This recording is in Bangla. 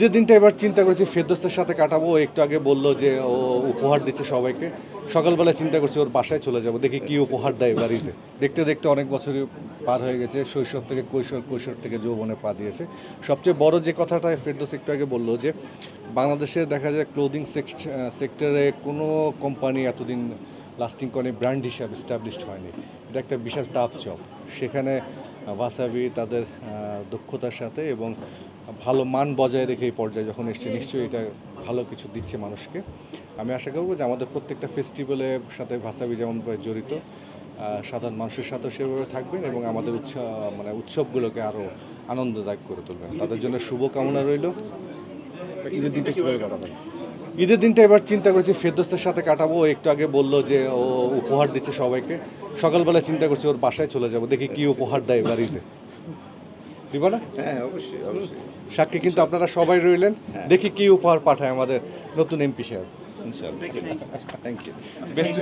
ঈদের দিনটা এবার চিন্তা করেছি ফেরদৌসের সাথে কাটাবো। একটু আগে বললো যে ও উপহার দিচ্ছে সবাইকে। সকালবেলা চিন্তা করছি ওর বাসায় চলে যাব, দেখি কি উপহার দেয় বাড়িতে। দেখতে দেখতে অনেক বছরই পার হয়ে গেছে, শৈশব থেকে কৈশোর, কৈশোর থেকে যৌবনে পা দিয়েছে। সবচেয়ে বড় যে কথাটা ফেরদৌস একটু আগে বললো যে বাংলাদেশে দেখা যায় ক্লোদিং সেক্টরে কোনো কোম্পানি এতদিন লাস্টিং করে ব্র্যান্ড হিসাবে এস্টাবলিশড হয়নি। এটা একটা বিশাল টাফ জব। সেখানে ওয়াসাবি তাদের দক্ষতার সাথে এবং ভালো মান বজায় রেখে এই পর্যায়ে যখন এসছে, নিশ্চয়ই এটা ভালো কিছু দিচ্ছে মানুষকে। আমি আশা করব যে আমাদের প্রত্যেকটা ফেস্টিভ্যালের সাথে ওয়াসাবি যেমন জড়িত, সাধারণ মানুষের সাথেও সেভাবে থাকবেন এবং আমাদের উৎসবগুলোকে আরও আনন্দদায়ক করে তুলবেন। তাদের জন্য শুভকামনা রইল। ঈদের দিনটা কীভাবে কাটাবেন? ঈদের দিনটা এবার চিন্তা করেছি ফেরদৌসের সাথে কাটাবো। একটু আগে বললো যে ও উপহার দিচ্ছে সবাইকে। সকালবেলা চিন্তা করছি ওর বাসায় চলে যাব, দেখি কি উপহার দেয় বাড়িতে। দিবা না? হ্যাঁ, অবশ্যই অবশ্যই। সাক্ষী কিন্তু আপনারা সবাই রইলেন, দেখি কি উপহার পাঠায় আমাদের নতুন এমপি সাহেব। ইনশাআল্লাহ। Thank you. বেস্ট